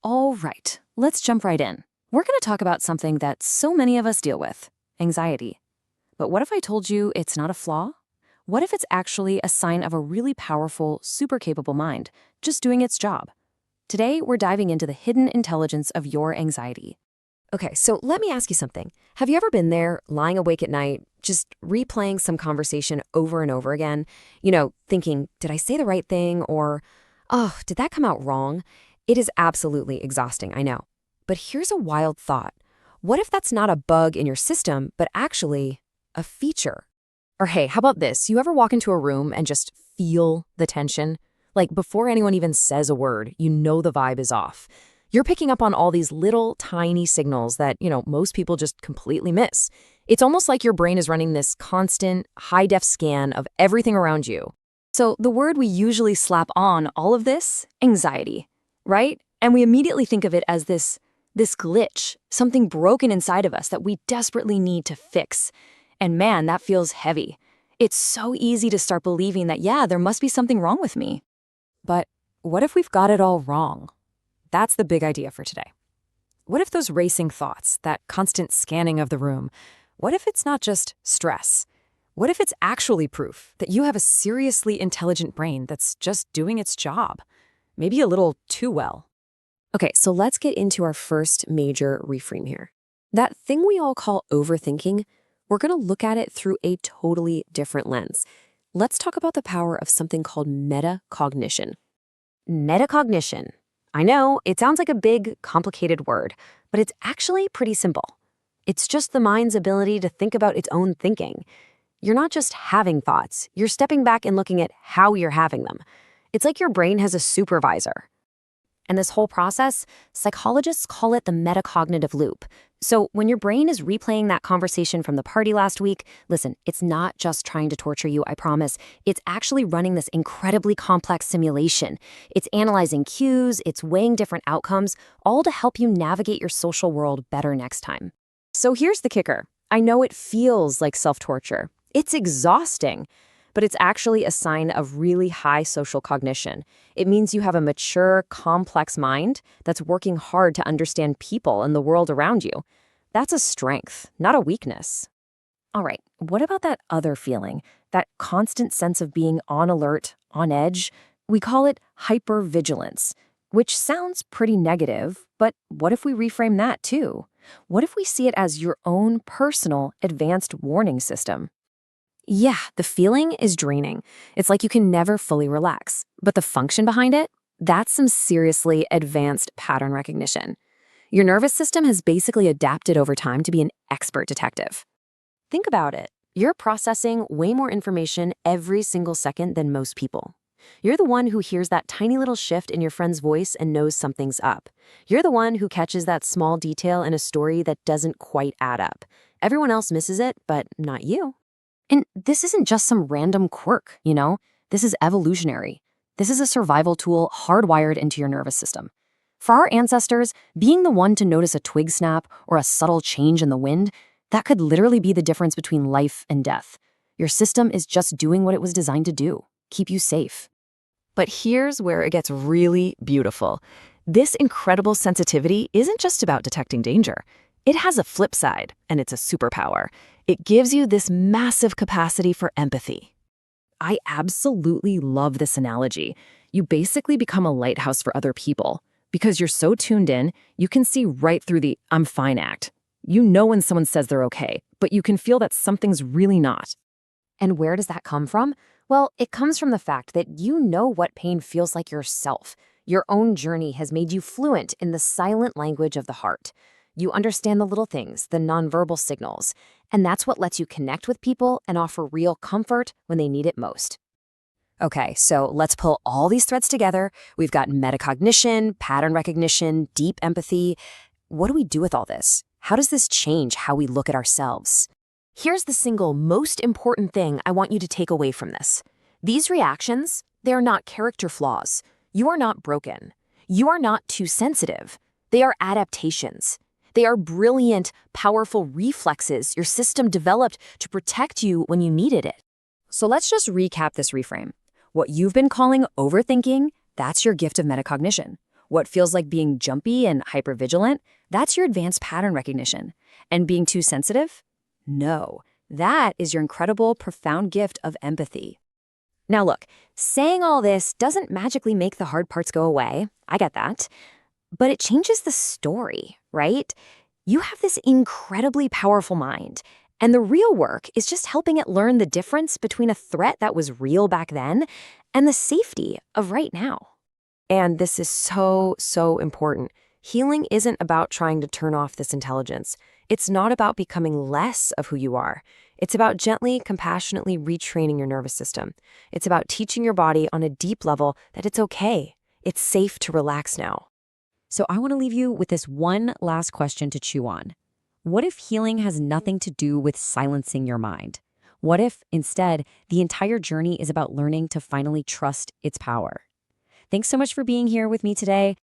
All right, let's jump right in. We're going to talk about something that so many of us deal with, anxiety. But what if I told you it's not a flaw? What if it's actually a sign of a really powerful, super capable mind, just doing its job? Today, we're diving into the hidden intelligence of your anxiety. Okay, so let me ask you something. Have you ever been there, lying awake at night, just replaying some conversation over and over again? Thinking, did I say the right thing? Or, oh, did that come out wrong? It is absolutely exhausting, I know. But here's a wild thought. What if that's not a bug in your system, but actually a feature? Or hey, how about this? You ever walk into a room and just feel the tension? Like before anyone even says a word, you know the vibe is off. You're picking up on all these little tiny signals that, most people just completely miss. It's almost like your brain is running this constant, high-def scan of everything around you. So the word we usually slap on all of this, anxiety, right? And we immediately think of it as this glitch, something broken inside of us that we desperately need to fix. And man, that feels heavy. It's so easy to start believing that, yeah, there must be something wrong with me. But what if we've got it all wrong? That's the big idea for today. What if those racing thoughts, that constant scanning of the room, what if it's not just stress? What if it's actually proof that you have a seriously intelligent brain that's just doing its job? Maybe a little too well. Okay, so let's get into our first major reframe here. That thing we all call overthinking, we're going to look at it through a totally different lens. Let's talk about the power of something called metacognition. Metacognition. I know, it sounds like a big, complicated word, but it's actually pretty simple. It's just the mind's ability to think about its own thinking. You're not just having thoughts, you're stepping back and looking at how you're having them. It's like your brain has a supervisor. And this whole process, psychologists call it the metacognitive loop. So when your brain is replaying that conversation from the party last week, listen, it's not just trying to torture you, I promise. It's actually running this incredibly complex simulation. It's analyzing cues, it's weighing different outcomes, all to help you navigate your social world better next time. So here's the kicker. I know it feels like self-torture. It's exhausting. But it's actually a sign of really high social cognition. It means you have a mature, complex mind that's working hard to understand people and the world around you. That's a strength, not a weakness. All right, what about that other feeling, that constant sense of being on alert, on edge? We call it hypervigilance, which sounds pretty negative, but what if we reframe that too? What if we see it as your own personal advanced warning system? Yeah, the feeling is draining. It's like you can never fully relax. But the function behind it, that's some seriously advanced pattern recognition. Your nervous system has basically adapted over time to be an expert detective. Think about it. You're processing way more information every single second than most people. You're the one who hears that tiny little shift in your friend's voice and knows something's up. You're the one who catches that small detail in a story that doesn't quite add up. Everyone else misses it, but not you. And this isn't just some random quirk, This is evolutionary. This is a survival tool hardwired into your nervous system. For our ancestors, being the one to notice a twig snap or a subtle change in the wind, that could literally be the difference between life and death. Your system is just doing what it was designed to do, keep you safe. But here's where it gets really beautiful. This incredible sensitivity isn't just about detecting danger. It has a flip side, and it's a superpower. It gives you this massive capacity for empathy. I absolutely love this analogy. You basically become a lighthouse for other people. Because you're so tuned in, you can see right through the "I'm fine" act. You know when someone says they're okay, but you can feel that something's really not. And where does that come from? Well, it comes from the fact that you know what pain feels like yourself. Your own journey has made you fluent in the silent language of the heart. You understand the little things, the nonverbal signals, and that's what lets you connect with people and offer real comfort when they need it most. Okay, so let's pull all these threads together. We've got metacognition, pattern recognition, deep empathy. What do we do with all this? How does this change how we look at ourselves? Here's the single most important thing I want you to take away from this. These reactions, they're not character flaws. You are not broken. You are not too sensitive. They are adaptations. They are brilliant, powerful reflexes your system developed to protect you when you needed it. So let's just recap this reframe. What you've been calling overthinking, that's your gift of metacognition. What feels like being jumpy and hypervigilant, that's your advanced pattern recognition. And being too sensitive? No, that is your incredible, profound gift of empathy. Now look, saying all this doesn't magically make the hard parts go away. I get that. But it changes the story, right? You have this incredibly powerful mind, and the real work is just helping it learn the difference between a threat that was real back then and the safety of right now. And this is so, so important. Healing isn't about trying to turn off this intelligence. It's not about becoming less of who you are. It's about gently, compassionately retraining your nervous system. It's about teaching your body on a deep level that it's okay. It's safe to relax now. So I want to leave you with this one last question to chew on. What if healing has nothing to do with silencing your mind? What if, instead, the entire journey is about learning to finally trust its power? Thanks so much for being here with me today.